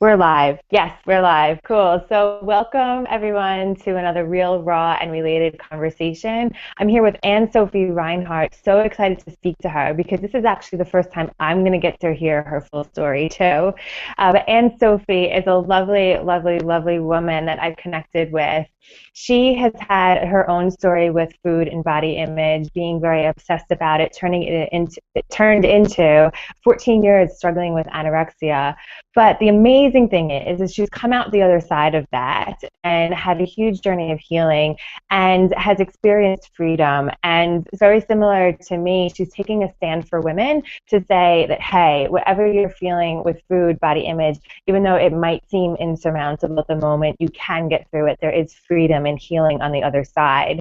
We're live. Yes, we're live. Cool. So, welcome everyone to another real, raw, and related conversation. I'm here with Anne-Sophie Reinhardt. So excited to speak to her because this is actually the first time I'm going to get to hear her full story, too. But Anne-Sophie is a lovely, lovely, lovely woman that I've connected with. She has had her own story with food and body image, being very obsessed about it, it turned into 14 years struggling with anorexia. But the amazing thing is she's come out the other side of that and had a huge journey of healing and has experienced freedom. And very similar to me, she's taking a stand for women to say that, hey, whatever you're feeling with food, body image, even though it might seem insurmountable at the moment, you can get through it. There is freedom and healing on the other side.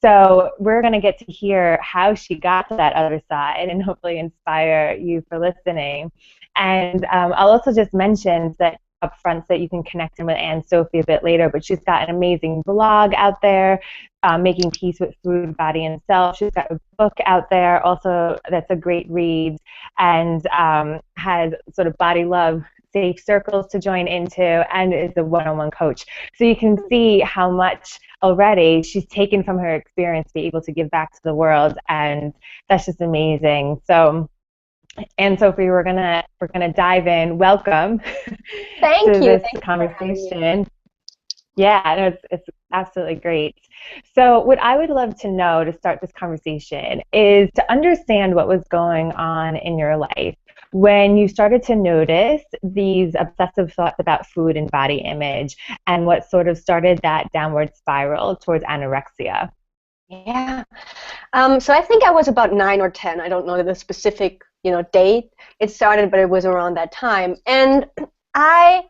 So we're going to get to hear how she got to that other side and hopefully inspire you for listening. And I'll also just mention that up front that you can connect in with Anne-Sophie a bit later, but she's got an amazing blog out there, Making Peace with Food, Body, and Self. She's got a book out there also that's a great read, and has sort of body love safe circles to join into, and is a one-on-one coach. So you can see how much already she's taken from her experience to be able to give back to the world, and that's just amazing. So Anne-Sophie, we're gonna dive in. Welcome Thank to you. this Thank you for having me. conversation. Yeah, no, it's absolutely great. So what I would love to know to start this conversation is to understand what was going on in your life when you started to notice these obsessive thoughts about food and body image, and what sort of started that downward spiral towards anorexia. Yeah. So I think I was about 9 or 10. I don't know the specific, date it started, but it was around that time. And I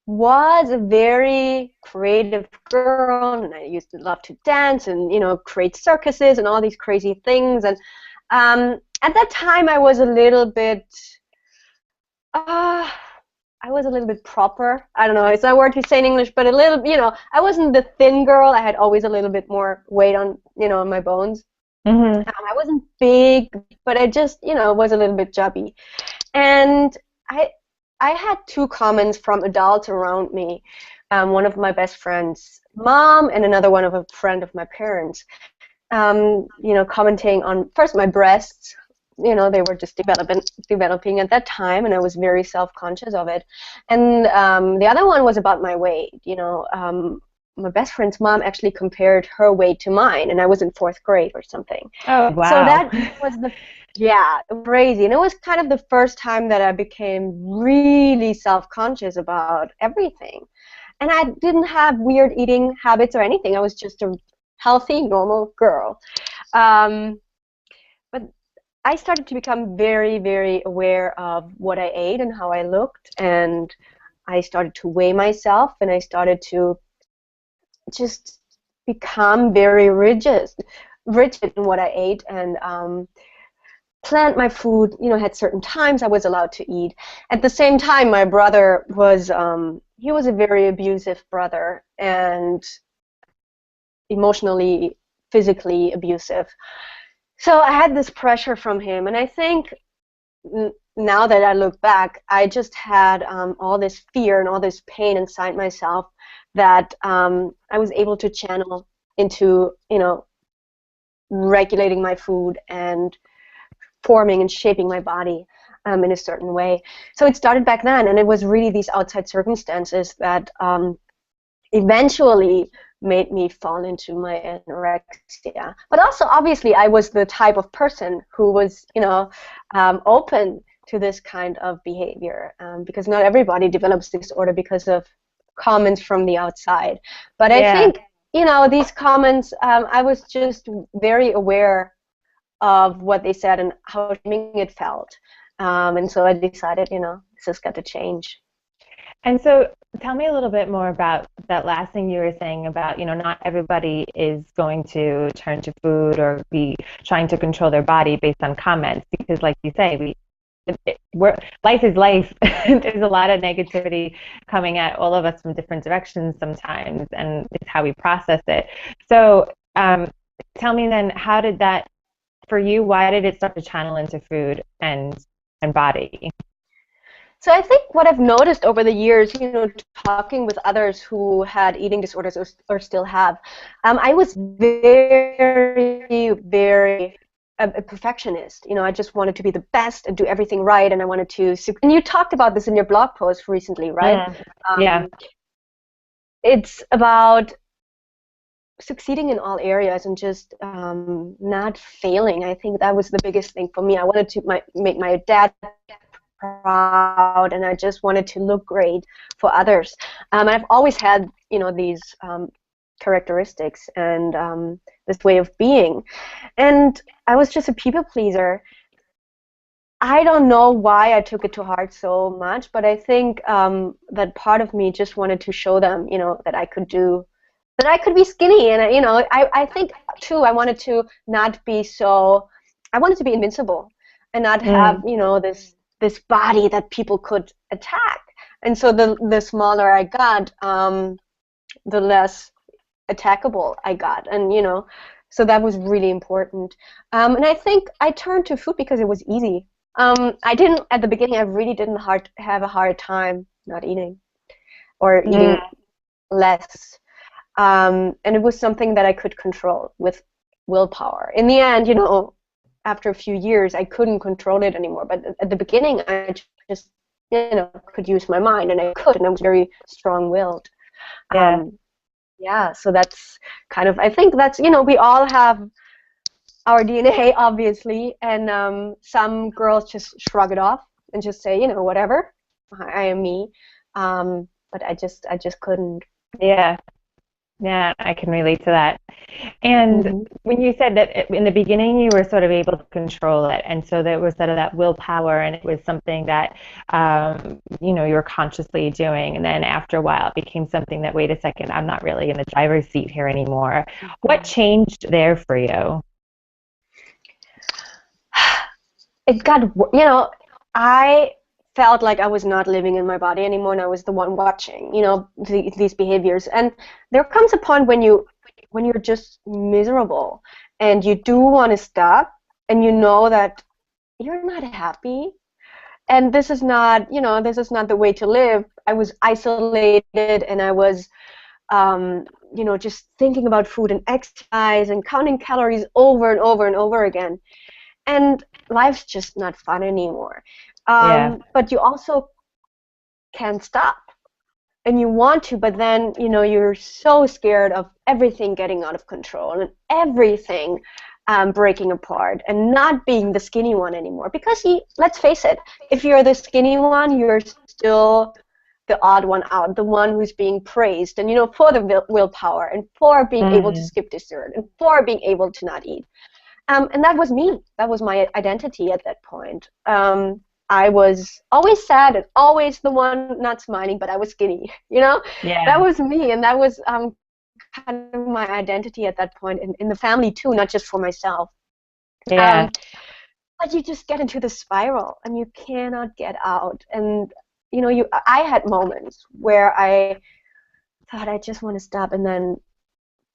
was a very creative girl, and I used to love to dance and, create circuses and all these crazy things. And at that time, I was a little bit, uh, I was a little bit proper. I don't know, it's not a word to say in English, but a little, I wasn't the thin girl. I had always a little bit more weight on my bones. Mm-hmm. I wasn't big, but I just, was a little bit chubby. And I, I had two comments from adults around me. One of my best friends' mom and another one of a friend of my parents. Commenting on first my breasts. They were just developing at that time, and I was very self-conscious of it. And the other one was about my weight. My best friend's mom actually compared her weight to mine, and I was in fourth grade or something. Oh, So wow. that was yeah, crazy. And it was kind of the first time that I became really self-conscious about everything. And I didn't have weird eating habits or anything. I was just a healthy, normal girl. Um, but I started to become very, very aware of what I ate and how I looked, and I started to weigh myself, and I started to just become very rigid in what I ate, and planned my food. Had certain times I was allowed to eat. At the same time, my brother was he was a very abusive brother, and emotionally, physically abusive. So I had this pressure from him, and I think now that I look back, I just had all this fear and all this pain inside myself that I was able to channel into, regulating my food and forming and shaping my body in a certain way. So it started back then, and it was really these outside circumstances that eventually made me fall into my anorexia. But also, obviously, I was the type of person who was, open to this kind of behavior, because not everybody develops this disorder because of comments from the outside. But I Yeah. think, these comments, I was just very aware of what they said and how shaming it felt. And so I decided, this has got to change. And so tell me a little bit more about that last thing you were saying about, not everybody is going to turn to food or be trying to control their body based on comments, because like you say, life is life. There's a lot of negativity coming at all of us from different directions sometimes, and it's how we process it. So tell me then, how did that, for you, why did it start to channel into food and body? So I think what I've noticed over the years, talking with others who had eating disorders or still have, I was very, very a perfectionist. I just wanted to be the best and do everything right, and I wanted to. And you talked about this in your blog post recently, right? Yeah. It's about succeeding in all areas and just not failing. I think that was the biggest thing for me. I wanted to make my dad proud, and I just wanted to look great for others. And I've always had, these characteristics and this way of being. And I was just a people pleaser. I don't know why I took it to heart so much, but I think that part of me just wanted to show them, that I could be skinny. And, I think, too, I wanted to not be I wanted to be invincible and not have, this body that people could attack. And so the smaller I got, the less attackable I got. And, so that was really important. And I think I turned to food because it was easy. At the beginning, I really didn't have a hard time not eating or eating less. And it was something that I could control with willpower. In the end, after a few years, I couldn't control it anymore. But at the beginning, I just, could use my mind, and I was very strong-willed. So that's kind of, I think that's, we all have our DNA, obviously, and some girls just shrug it off and just say, whatever, I am me. But I just couldn't. Yeah, I can relate to that. And when you said that in the beginning you were sort of able to control it, and so there was sort of that willpower, and it was something that you were consciously doing, and then after a while it became something that, wait a second, I'm not really in the driver's seat here anymore. What changed there for you? It got, I felt like I was not living in my body anymore, and I was the one watching, these behaviors. And there comes a point when you're just miserable, and you do want to stop, and you know that you're not happy, and this is not the way to live. I was isolated, and I was, just thinking about food and exercise and counting calories over and over and over again. And life's just not fun anymore. But you also can't stop, and you want to, but then you're so scared of everything getting out of control and everything breaking apart and not being the skinny one anymore. Because let's face it, if you're the skinny one, you're still the odd one out, the one who's being praised, and for the willpower and for being able to skip dessert and for being able to not eat. And that was me. That was my identity at that point. I was always sad and always the one not smiling, but I was skinny, That was me, and that was kind of my identity at that point in the family too, not just for myself. But you just get into the spiral, and you cannot get out. And, I had moments where I thought, I just want to stop, and then,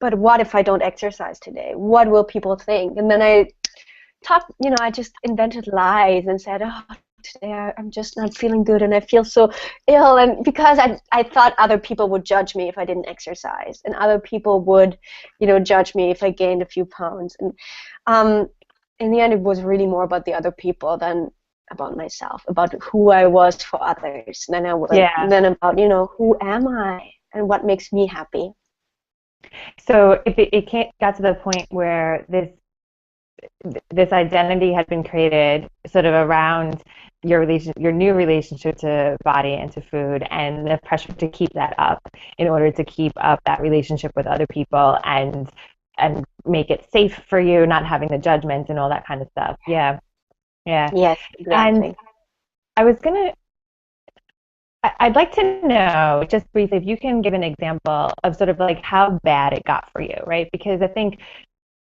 but what if I don't exercise today? What will people think? And then I just invented lies and said, today I'm just not feeling good, and I feel so ill, and because I thought other people would judge me if I didn't exercise, and other people would, judge me if I gained a few pounds. And in the end, it was really more about the other people than about myself, about who I was for others. And then about, who am I and what makes me happy. So if it got to the point where this identity had been created sort of around your new relationship to body and to food, and the pressure to keep that up in order to keep up that relationship with other people and make it safe for you, not having the judgment and all that kind of stuff. Yeah. Yes, exactly. And I'd like to know, just briefly, if you can give an example of sort of like how bad it got for you, right? Because I think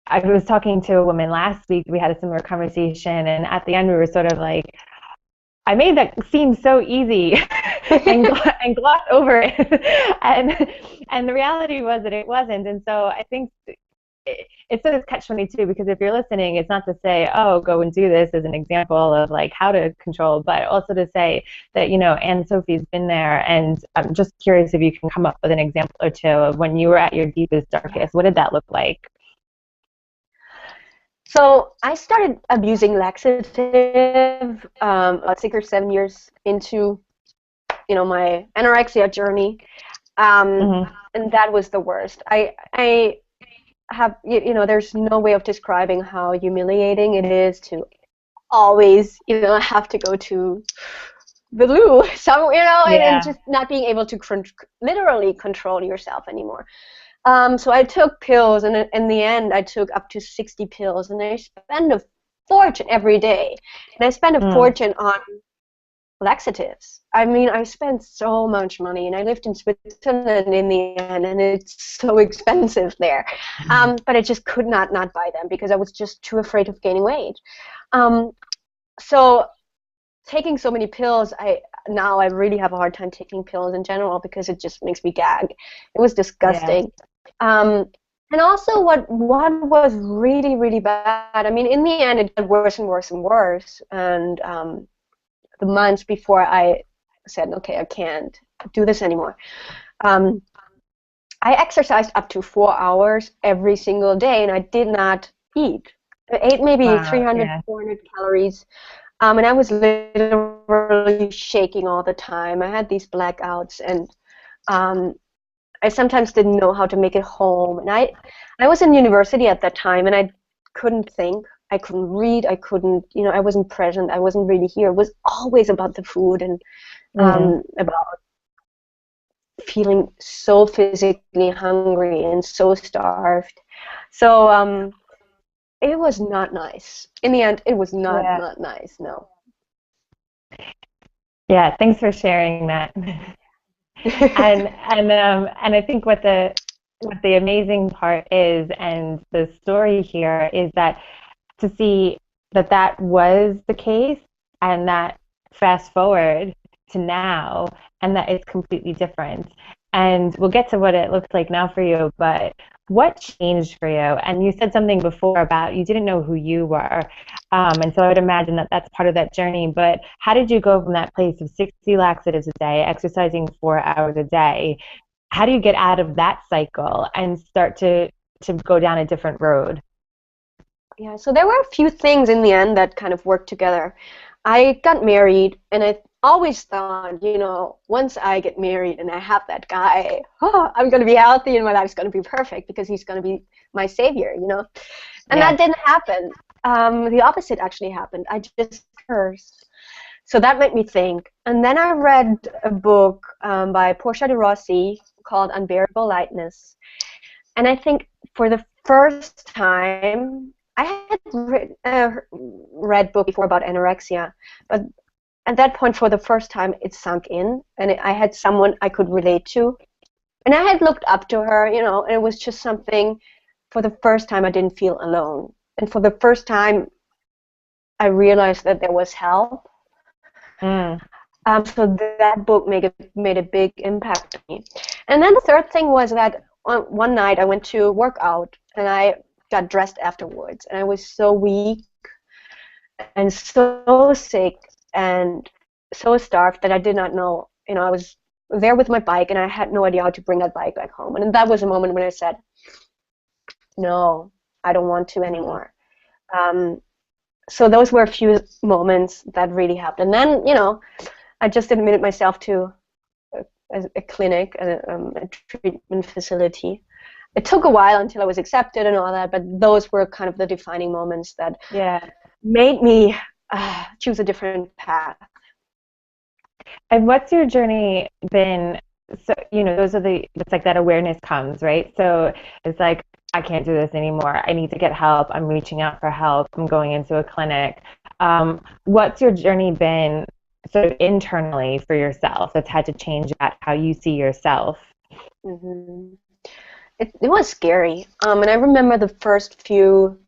I was talking to a woman last week, we had a similar conversation, and at the end we were sort of like, I made that seem so easy and glossed over it. And the reality was that it wasn't. And so I think it's sort of catch-22 because if you're listening, it's not to say, oh, go and do this as an example of like how to control, but also to say that, Anne-Sophie's been there, and I'm just curious if you can come up with an example or two of when you were at your deepest, darkest. What did that look like? So I started abusing laxative about 6 or 7 years into, my anorexia journey, and that was the worst. I have, there's no way of describing how humiliating it is to always, have to go to the loo, and Yeah. just not being able to literally control yourself anymore. So I took pills, and in the end, I took up to 60 pills, and I spent a fortune every day. And I spent a fortune on laxatives. I mean, I spent so much money, and I lived in Switzerland in the end, and it's so expensive there. But I just could not buy them because I was just too afraid of gaining weight. So taking so many pills, I really have a hard time taking pills in general because it just makes me gag. It was disgusting. Yeah. And also what was really, really bad, I mean, in the end, it got worse and worse and worse. And the months before I said, okay, I can't do this anymore, I exercised up to 4 hours every single day, and I did not eat. I ate maybe 300, 400 calories. And I was literally shaking all the time. I had these blackouts, and I sometimes didn't know how to make it home. And I was in university at that time, and I couldn't think. I couldn't read. I couldn't, I wasn't present. I wasn't really here. It was always about the food and about feeling so physically hungry and so starved. So it was not nice. In the end, it was not nice, no. Yeah, thanks for sharing that. And I think what the amazing part is, and the story here is that to see that was the case, and that fast forward to now, and that it's completely different. And we'll get to what it looks like now for you, but what changed for you? And you said something before about you didn't know who you were. And so I would imagine that that's part of that journey. But how did you go from that place of 60 laxatives a day, exercising 4 hours a day? How do you get out of that cycle and start to go down a different road? Yeah, so there were a few things in the end that kind of worked together. I got married, and I always thought, once I get married and I have that guy, I'm going to be healthy and my life's going to be perfect because he's going to be my savior, And that didn't happen. The opposite actually happened. I just cursed. So that made me think. And then I read a book by Portia de Rossi called Unbearable Lightness. And I think for the first time, I had read book before about anorexia, but at that point, for the first time, it sunk in, and I had someone I could relate to. And I had looked up to her, and it was just something, for the first time, I didn't feel alone. And for the first time, I realized that there was help. So that book made a big impact on me. And then the third thing was that one night I went to work out, and I got dressed afterwards, and I was so weak and so sick and so starved that I did not know, I was there with my bike, and I had no idea how to bring that bike back home. And that was a moment when I said, no, I don't want to anymore. So those were a few moments that really helped. And then, I just admitted myself to a clinic, a treatment facility. It took a while until I was accepted and all that, but those were kind of the defining moments that made me choose a different path. And what's your journey been? So, it's like that awareness comes, right? So it's like, I can't do this anymore. I need to get help. I'm reaching out for help. I'm going into a clinic. What's your journey been sort of internally for yourself that's had to change that, how you see yourself? Mm-hmm. It was scary. And I remember the first few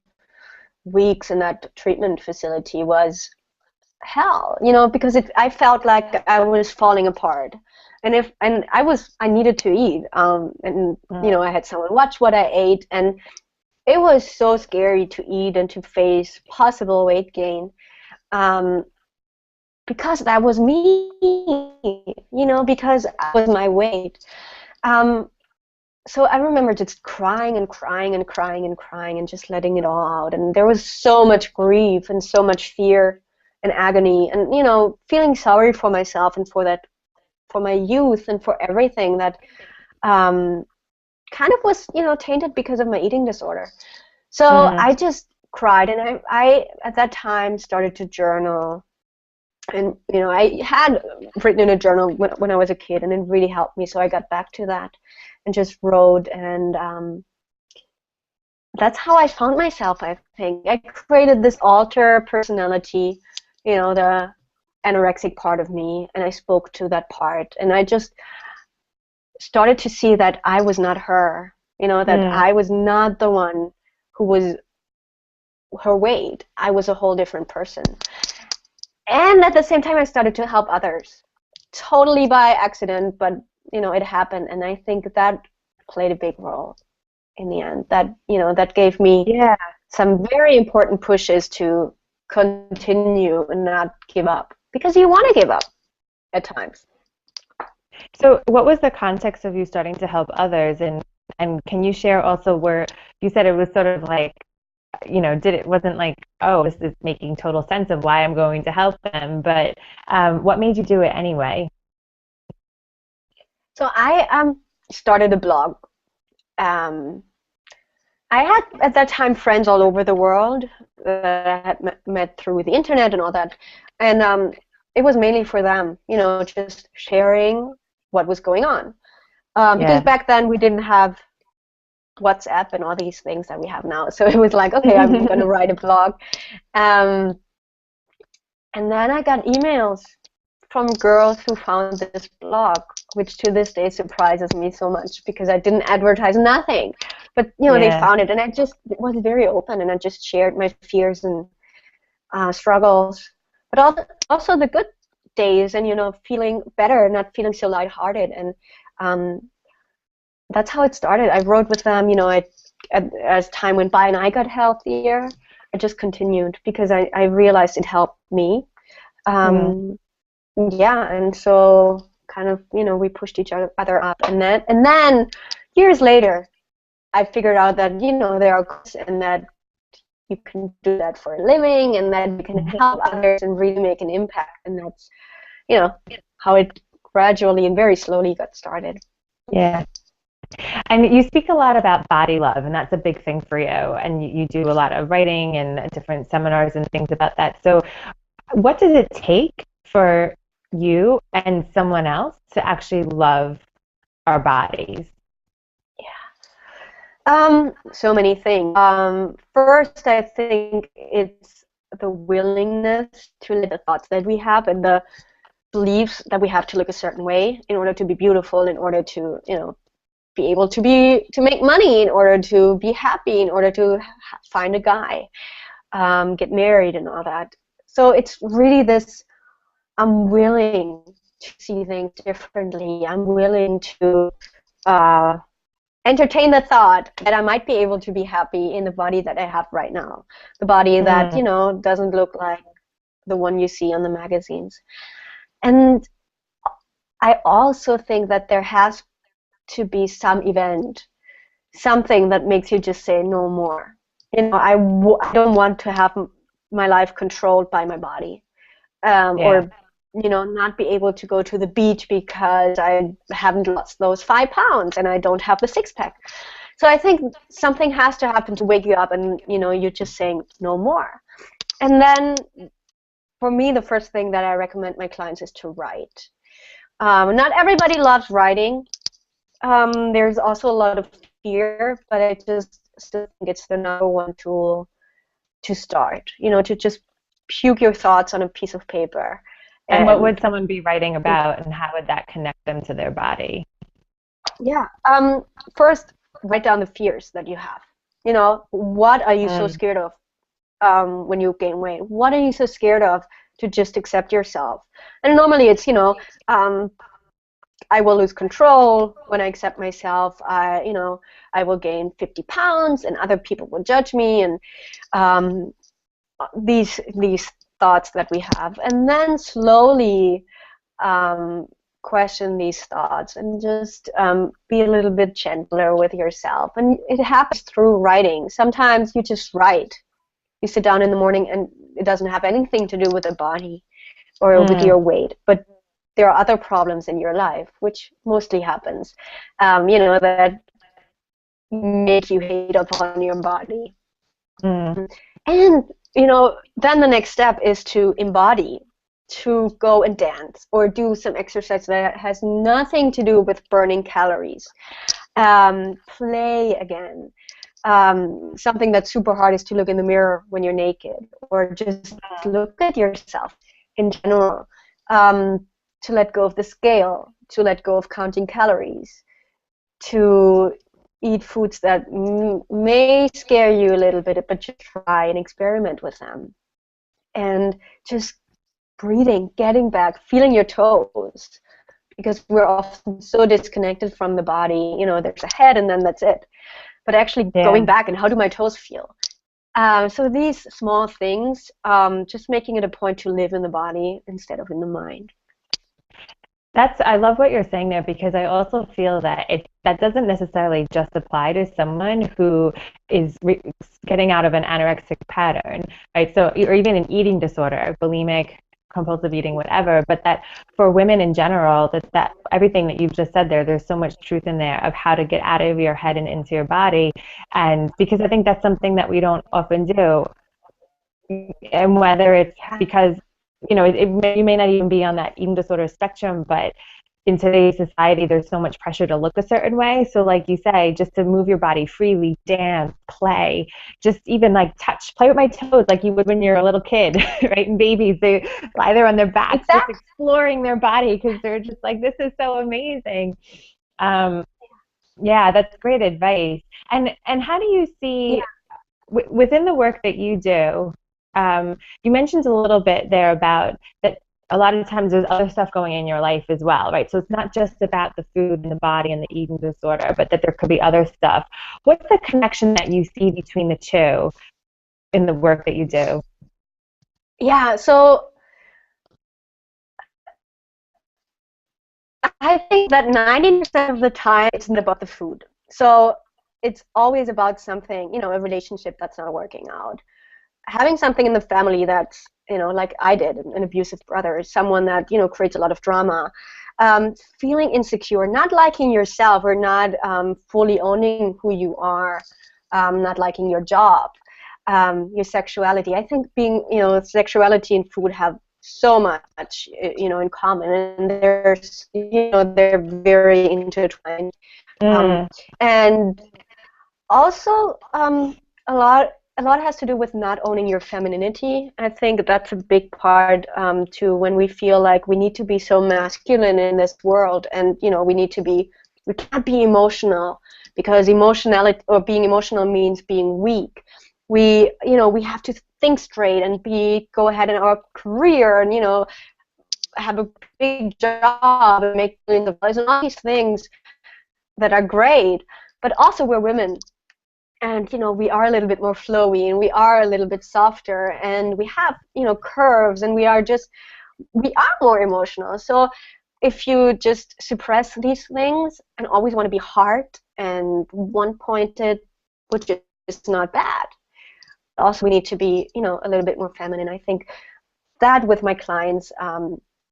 weeks in that treatment facility was hell, because I felt like I was falling apart. And I needed to eat. I had someone watch what I ate. And it was so scary to eat and to face possible weight gain, um, because that was me, because I was my weight. Um, so I remember just crying and crying and crying and crying and just letting it all out. And there was so much grief and so much fear and agony, and feeling sorry for myself and for my youth and for everything that um, kind of was tainted because of my eating disorder. So Mm, I just cried, and I at that time started to journal. And I had written in a journal when I was a kid, and it really helped me. So I got back to that and just wrote, and that's how I found myself. I think I created this alter personality, the anorexic part of me, and I spoke to that part, and I just started to see that I was not her, that mm, I was not the one who was her weight. I was a whole different person. And at the same time, I started to help others, totally by accident, but it happened, and I think that played a big role in the end. That gave me yeah. some very important pushes to continue and not give up, because you want to give up at times. So, what was the context of you starting to help others, and can you share also where you said it was sort of like, did it wasn't like, oh, this is making total sense of why I'm going to help them, but what made you do it anyway? So I started a blog. Um, I had at that time friends all over the world that I had met through the internet and all that, and it was mainly for them, just sharing what was going on. Because Yeah. back then we didn't have WhatsApp and all these things that we have now, so it was like, okay, I'm gonna write a blog, um, and then I got emails from girls who found this blog, which to this day surprises me so much because I didn't advertise nothing. But they Yeah. found it, and I just was very open, and I just shared my fears and struggles, but also the good days, and feeling better, not feeling so lighthearted, and um, that's how it started. I wrote with them, as time went by and I got healthier, I just continued because I realized it helped me. Mm. Um, yeah, and so kind of we pushed each other up, and then years later I figured out that there are courses and that you can do that for a living, and that you can help others and really make an impact, and that's you know how it gradually and very slowly got started. Yeah. And you speak a lot about body love, and that's a big thing for you. And you do a lot of writing and different seminars and things about that. So, what does it take for you and someone else to actually love our bodies? So many things. First, I think it's the willingness to let the thoughts that we have and the beliefs that we have to look a certain way in order to be beautiful, in order to, be able to make money, in order to be happy, in order to find a guy, get married, and all that. So it's really this: I'm willing to see things differently. I'm willing to uh, entertain the thought that I might be able to be happy in the body that I have right now, the body that Mm, doesn't look like the one you see on the magazines. And I also think that there has to be some event, something that makes you just say no more. I don't want to have my life controlled by my body, yeah. or not be able to go to the beach because I haven't lost those 5 pounds and I don't have the six pack. So I think something has to happen to wake you up, and you're just saying no more. And then for me, the first thing that I recommend my clients is to write. Not everybody loves writing. There's also a lot of fear, but I just still think it's the number one tool to start. To just puke your thoughts on a piece of paper. And what And would someone be writing about, and how would that connect them to their body? yeah, first write down the fears that you have. What are you so Mm, scared of when you gain weight? What are you so scared of to just accept yourself? And normally it's, um, I will lose control when I accept myself. I will gain 50 pounds, and other people will judge me, and um, these thoughts that we have, and then slowly um, question these thoughts and just be a little bit gentler with yourself. And it happens through writing. Sometimes you just write. You sit down in the morning, and it doesn't have anything to do with the body or with your weight, but there are other problems in your life, which mostly happens, that make you hate upon your body. And, then the next step is to embody, to go and dance or do some exercise that has nothing to do with burning calories. Play again. Something that's super hard is to look in the mirror when you're naked, or just look at yourself in general. To let go of the scale, to let go of counting calories, to eat foods that may scare you a little bit, but just try and experiment with them. And just breathing, getting back, feeling your toes, because we're often so disconnected from the body. There's a head and then that's it. But actually going back and how do my toes feel? So these small things, just making it a point to live in the body instead of in the mind. I love what you're saying there, because I also feel that that doesn't necessarily just apply to someone who is getting out of an anorexic pattern, right? So, or even an eating disorder, bulimic, compulsive eating, whatever, but that for women in general, that everything that you've just said there's so much truth in there of how to get out of your head and into your body. And because I think that's something that we don't often do. And whether it's because you may not even be on that eating disorder spectrum, but in today's society, there's so much pressure to look a certain way. So like you say, just to move your body freely, dance, play, just even like play with my toes like you would when you're a little kid, right? And babies, they lie there on their backs, just exploring their body because they're just like, this is so amazing. Yeah, that's great advice. And how do you see within the work that you do, you mentioned a little bit there about that a lot of times there's other stuff going in your life as well, right? So it's not just about the food and the body and the eating disorder, but that there could be other stuff. What's the connection that you see between the two in the work that you do? Yeah, so I think that 90% of the time it's not about the food. So it's always about something, a relationship that's not working out. Having something in the family that's, like I did, an abusive brother, someone that, creates a lot of drama, feeling insecure, not liking yourself or not fully owning who you are, not liking your job, your sexuality. I think sexuality and food have so much, in common, and they're very intertwined. And also, a lot has to do with not owning your femininity. I think that's a big part too, when we feel like we need to be so masculine in this world, and we can't be emotional because emotionality or being emotional means being weak. We have to think straight and go ahead in our career and have a big job and make millions of dollars and all these things that are great. But also we're women. And, we are a little bit more flowy, and we are a little bit softer, and we have, curves, and we are more emotional. So if you just suppress these things and always want to be hard and one-pointed, which is not bad. Also, we need to be, a little bit more feminine. I think that with my clients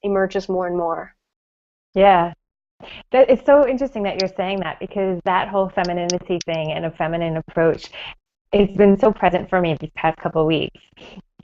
emerges more and more. Yeah. It's so interesting that you're saying that, because that whole femininity thing and a feminine approach has been so present for me these past couple of weeks.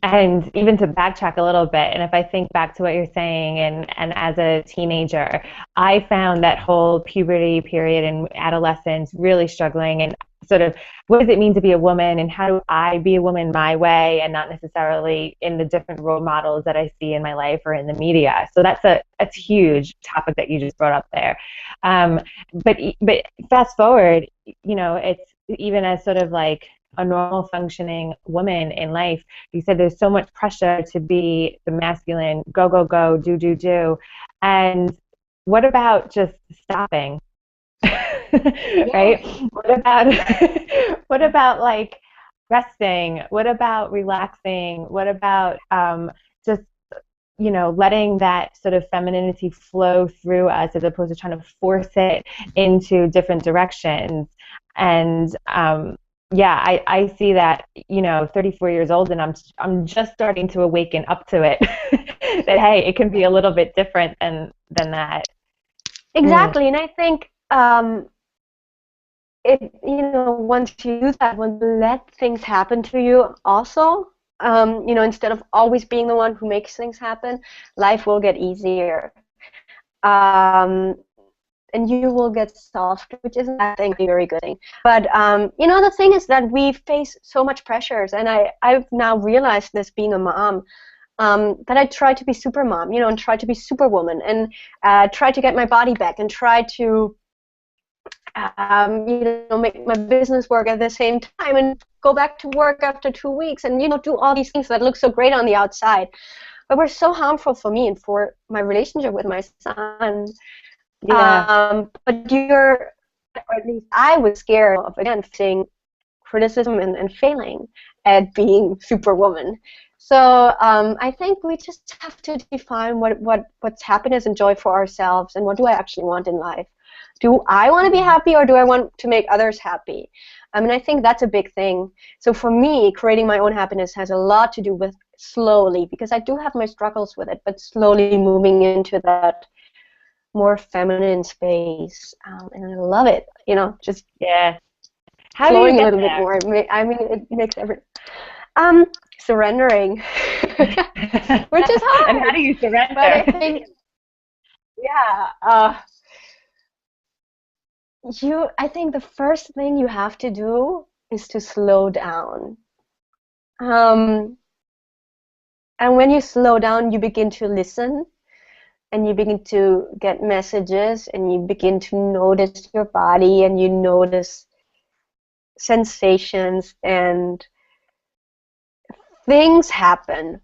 And even to backtrack a little bit, and if I think back to what you're saying, and as a teenager, I found that whole puberty period and adolescence really struggling, and sort of what does it mean to be a woman, and how do I be a woman my way and not necessarily in the different role models that I see in my life or in the media. So that's a huge topic that you just brought up there. But fast forward, it's even as sort of like a normal functioning woman in life, you said there's so much pressure to be the masculine, go, go, go, do, do, do. And what about just stopping? Yeah. Right? What about what about like resting? What about relaxing? What about just letting that sort of femininity flow through us as opposed to trying to force it into different directions. And yeah, I see that, 34 years old, and I'm just starting to awaken up to it. That hey, it can be a little bit different than that. Mm, Exactly. And I think once you do that, once you let things happen to you also, instead of always being the one who makes things happen, life will get easier. And you will get softer, which isn't a bad thing, a very good thing. But the thing is that we face so much pressures, and I've now realized this being a mom, that I try to be super mom, and try to be superwoman, and try to get my body back, and try to make my business work at the same time, and go back to work after 2 weeks, and do all these things that look so great on the outside, but were so harmful for me and for my relationship with my son. yeah. But or at least I was scared of, again, facing criticism and failing at being superwoman. So I think we just have to define what's happiness and joy for ourselves, and what do I actually want in life. Do I want to be happy, or do I want to make others happy? I mean, I think that's a big thing. So for me, creating my own happiness has a lot to do with slowly, because I do have my struggles with it, but slowly moving into that more feminine space, and I love it. Just Yeah. How do you flowing a get little bit more. I mean, it makes surrendering, there? which is And how hard, do you but I surrender? think, yeah, I think the first thing you have to do is to slow down. Um, and when you slow down, you begin to listen, and you begin to get messages, and you begin to notice your body, and you notice sensations, and things happen.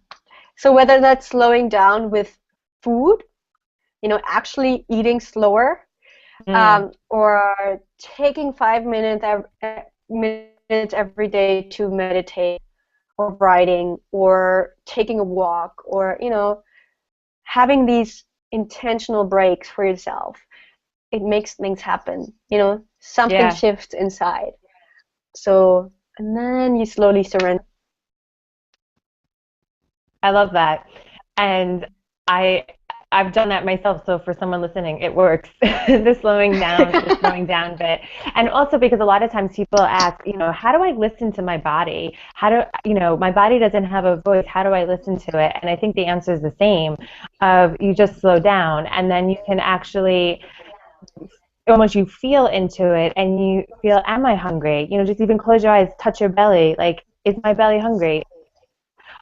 So whether that's slowing down with food, actually eating slower, Mm, or taking 5 minutes minutes every day to meditate, or writing, or taking a walk, or having these intentional breaks for yourself. It makes things happen. Something yeah, shifts inside. So, and then you slowly surrender. I love that. And I I've done that myself. So for someone listening, it works. The slowing down bit. And also because a lot of times people ask, how do I listen to my body? How do, my body doesn't have a voice. How do I listen to it? And I think the answer is the same of you just slow down and then you can actually almost you feel into it and you feel, am I hungry? Just even close your eyes, touch your belly. Like, is my belly hungry?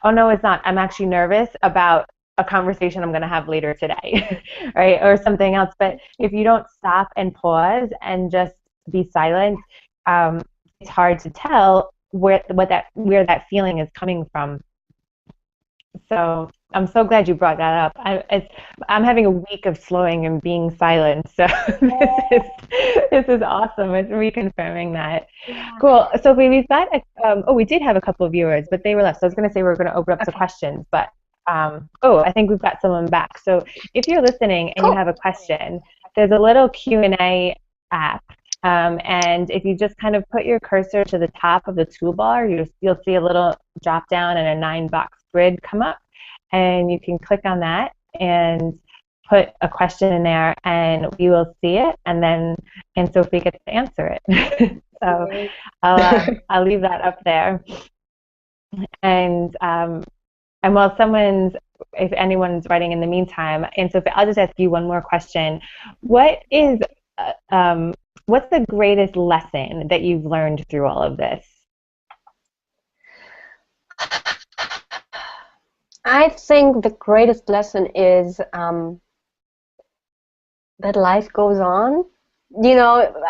Oh, no, it's not. I'm actually nervous about a conversation I'm going to have later today, right? Or something else. But if you don't stop and pause and just be silent, it's hard to tell where that feeling is coming from. So I'm so glad you brought that up. I'm having a week of slowing and being silent. So this is awesome. It's reconfirming that. Yeah. Cool. So we've got we did have a couple of viewers, but they were left. So I was going to say we're going to open up to Okay. questions, but I think we've got someone back. So if you're listening and you Cool. have a question, there's a little Q&A app. And if you just kind of put your cursor to the top of the toolbar, you'll see a little drop down and a 9-box grid come up, and you can click on that and put a question in there, and we will see it, and then Anne-Sophie gets to answer it. So Great. I'll leave that up there. And while if anyone's writing in the meantime, Anne-Sophie, I'll just ask you one more question. Uh, um, what's the greatest lesson that you've learned through all of this? I think the greatest lesson is that life goes on.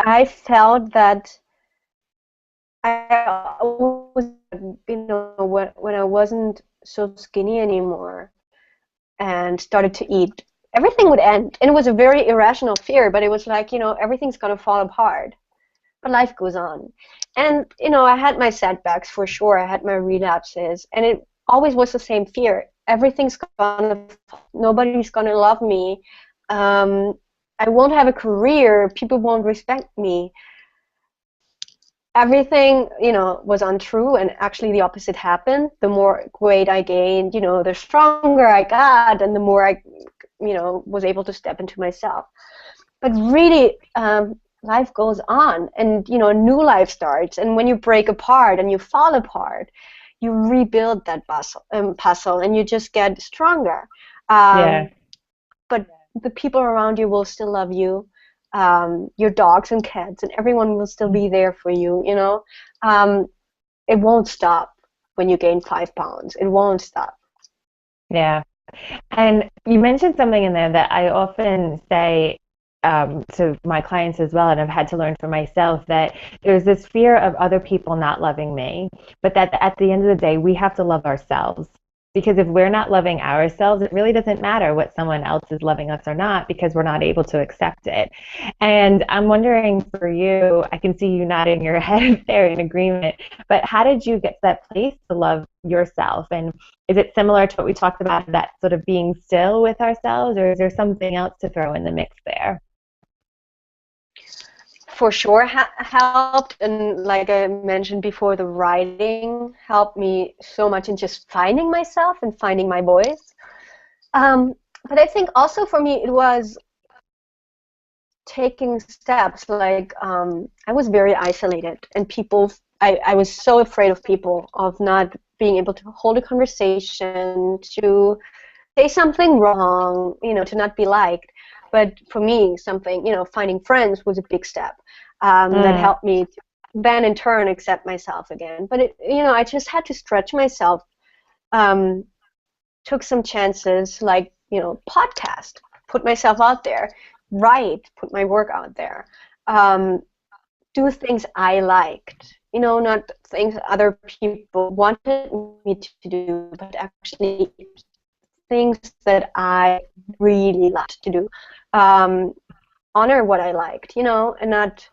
I felt that I was, when I wasn't so skinny anymore and started to eat everything would end. And it was a very irrational fear, but it was like, everything's going to fall apart. But life goes on. And, I had my setbacks for sure. I had my relapses. And it always was the same fear. Everything's going to, nobody's going to love me. I won't have a career. People won't respect me. Everything, was untrue, and actually the opposite happened. The more weight I gained, the stronger I got, and the more I, was able to step into myself. But really, life goes on, and, a new life starts. And when you break apart and you fall apart, you rebuild that puzzle, and you just get stronger. Yeah. But the people around you will still love you. Your dogs and cats and everyone will still be there for you, it won't stop when you gain 5 pounds. It won't stop. Yeah. And you mentioned something in there that I often say to my clients as well, and I've had to learn for myself, that there's this fear of other people not loving me, but that at the end of the day, we have to love ourselves. Because if we're not loving ourselves, it really doesn't matter what someone else is loving us or not, because we're not able to accept it. And I'm wondering for you, I can see you nodding your head there in agreement, but how did you get to that place to love yourself? And is it similar to what we talked about, that sort of being still with ourselves, or is there something else to throw in the mix there? For sure helped, and like I mentioned before, the writing helped me so much in just finding myself and finding my voice. But I think also for me it was taking steps. Like I was very isolated, and I was so afraid of people, of not being able to hold a conversation, to say something wrong, to not be liked. But for me, finding friends was a big step that helped me to then in turn accept myself again. But I just had to stretch myself, took some chances, like, podcast, put myself out there, write, put my work out there, do things I liked, not things other people wanted me to do, but actually things that I really liked to do. Honor what I liked, and not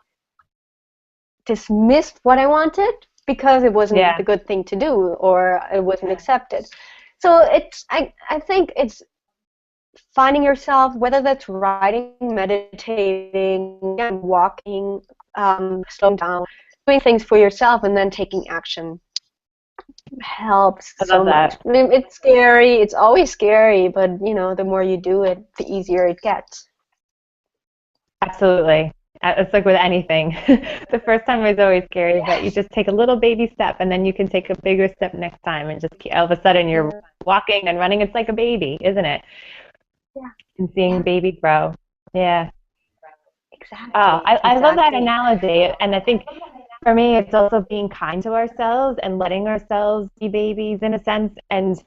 dismiss what I wanted because it wasn't the good thing to do or it wasn't accepted. So I think it's finding yourself, whether that's writing, meditating, walking, slowing down, doing things for yourself, and then taking action helps so much. I mean, it's scary. It's always scary, but the more you do it, the easier it gets. Absolutely. It's like with anything. The first time is always scary, but you just take a little baby step, and then you can take a bigger step next time, and just all of a sudden you're walking and running. It's like a baby, isn't it? Yeah. And seeing baby grow. Yeah. Exactly. Oh, I love that analogy. And I think for me, it's also being kind to ourselves and letting ourselves be babies in a sense, and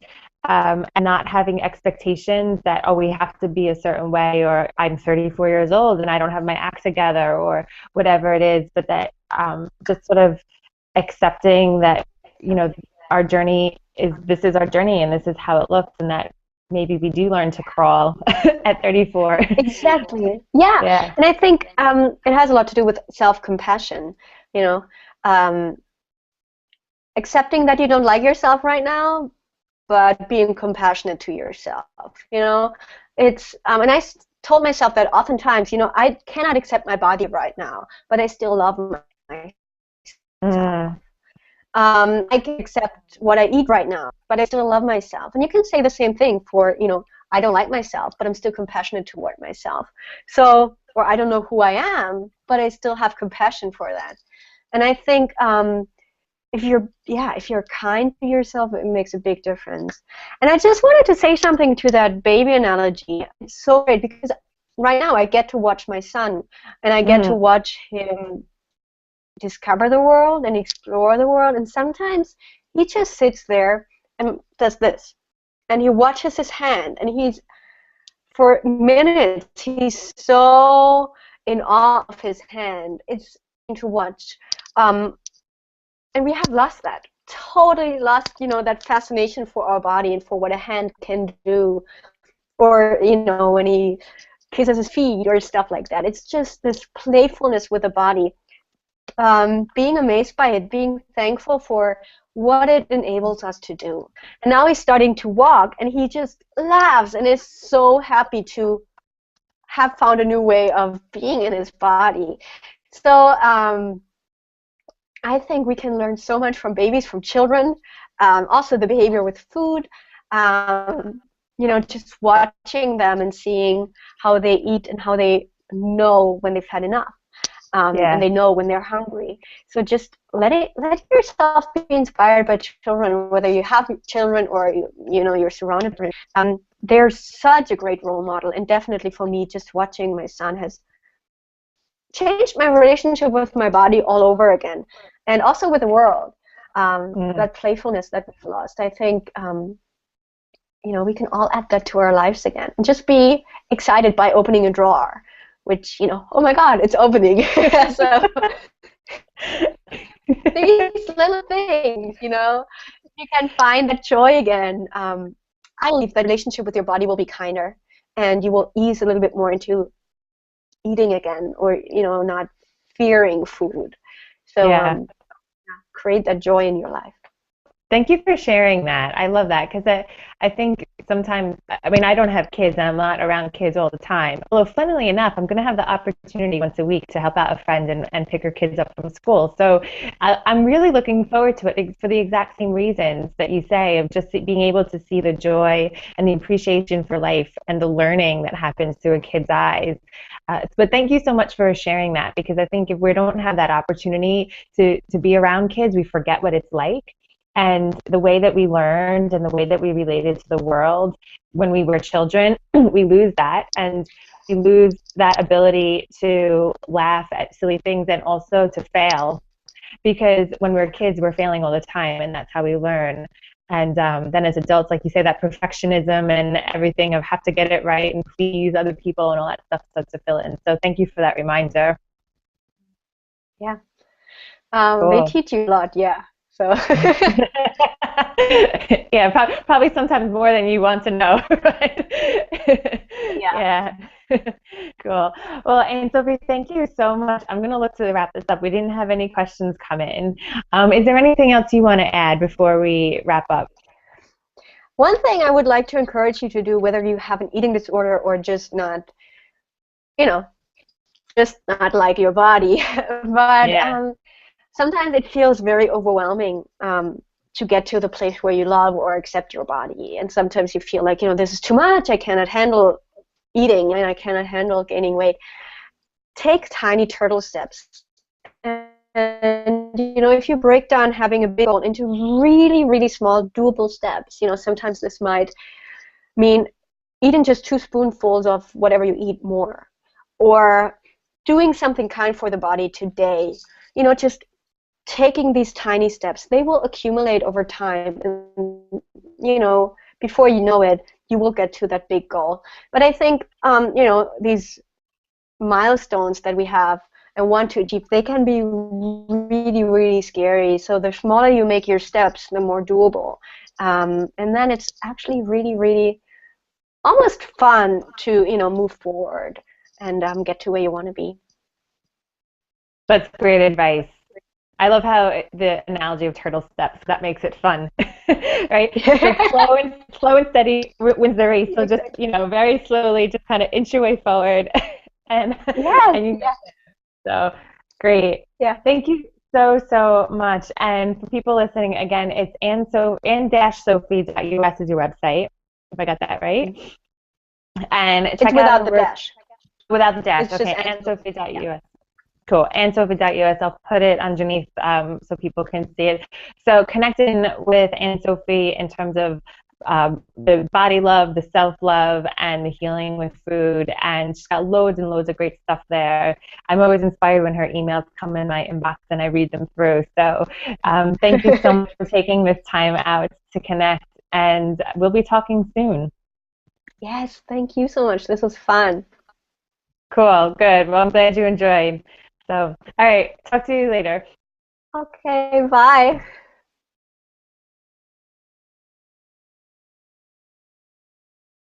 not having expectations that, oh, we have to be a certain way, or I'm 34 years old and I don't have my act together, or whatever it is, but that just sort of accepting that, our journey this is our journey and this is how it looks, and that maybe we do learn to crawl at 34. Exactly. Yeah. And I think it has a lot to do with self-compassion, accepting that you don't like yourself right now, but being compassionate to yourself, it's, and I told myself that oftentimes, I cannot accept my body right now, but I still love myself. I can accept what I eat right now, but I still love myself. And you can say the same thing for, I don't like myself, but I'm still compassionate toward myself. So, or I don't know who I am, but I still have compassion for that. And I think if you're kind to yourself, it makes a big difference. And I just wanted to say something to that baby analogy. It's so great because right now I get to watch my son, and I get to watch him discover the world and explore the world. And sometimes he just sits there and does this, and he watches his hand, and for minutes he's so in awe of his hand. It's to watch. And we have lost that, totally lost, that fascination for our body and for what a hand can do, or when he kisses his feet or stuff like that. It's just this playfulness with the body, being amazed by it, being thankful for what it enables us to do. And now he's starting to walk, and he just laughs and is so happy to have found a new way of being in his body. So I think we can learn so much from babies, from children, also the behavior with food, just watching them and seeing how they eat and how they know when they've had enough. And they know when they're hungry. So just let yourself be inspired by children, whether you have children or you're surrounded by them. They're such a great role model, and definitely for me, just watching my son has changed my relationship with my body all over again, and also with the world. That playfulness that we've lost, I think. We can all add that to our lives again, and just be excited by opening a drawer. Which, oh my God, it's opening. So these little things, you can find that joy again. I believe that relationship with your body will be kinder, and you will ease a little bit more into eating again, or not fearing food. So create that joy in your life. Thank you for sharing that. I love that, because I think sometimes, I don't have kids and I'm not around kids all the time. Although, funnily enough, I'm going to have the opportunity once a week to help out a friend and pick her kids up from school. So I'm really looking forward to it for the exact same reasons that you say, of just being able to see the joy and the appreciation for life and the learning that happens through a kid's eyes. But thank you so much for sharing that, because I think if we don't have that opportunity to be around kids, we forget what it's like. And the way that we learned and the way that we related to the world when we were children, we lose that. And we lose that ability to laugh at silly things and also to fail. Because when we're kids, we're failing all the time, and that's how we learn. And then as adults, like you say, that perfectionism and everything of have to get it right and please other people and all that stuff starts to fill in. So thank you for that reminder. Yeah. Cool. They teach you a lot, yeah. So yeah, probably sometimes more than you want to know. Yeah. Cool. Well, Anne-Sophie, thank you so much. I'm going to look to wrap this up. We didn't have any questions come in. Is there anything else you want to add before we wrap up? One thing I would like to encourage you to do, whether you have an eating disorder or just not, just not like your body, but sometimes it feels very overwhelming to get to the place where you love or accept your body. And sometimes you feel like, this is too much. I cannot handle eating, and I cannot handle gaining weight. Take tiny turtle steps. And if you break down having a big goal into really, really small, doable steps, sometimes this might mean eating just 2 spoonfuls of whatever you eat more, or doing something kind for the body today. Just taking these tiny steps. They will accumulate over time, and before you know it, you will get to that big goal. But I think these milestones that we have and want to achieve, they can be really, really scary. So the smaller you make your steps, the more doable. And then it's actually really, really almost fun to move forward and get to where you want to be. That's great advice. I love how the analogy of turtle steps, that makes it fun, right? Slow and steady wins the race. So just, very slowly, just kind of inch your way forward. And you get it. So great. Yeah. Thank you so much. And for people listening, again, it's anne-sophie.us is your website, if I got that right. And check it's without the dash. Without the dash. It's okay, anne-sophie.us. Yeah. Cool. Anne-Sophie.us. I'll put it underneath so people can see it. So connecting with Anne-Sophie in terms of the body love, the self-love, and the healing with food. And she's got loads and loads of great stuff there. I'm always inspired when her emails come in my inbox and I read them through. So thank you so much for taking this time out to connect. And we'll be talking soon. Yes, thank you so much. This was fun. Cool. Good. Well, I'm glad you enjoyed. So, all right. Talk to you later. Okay, bye.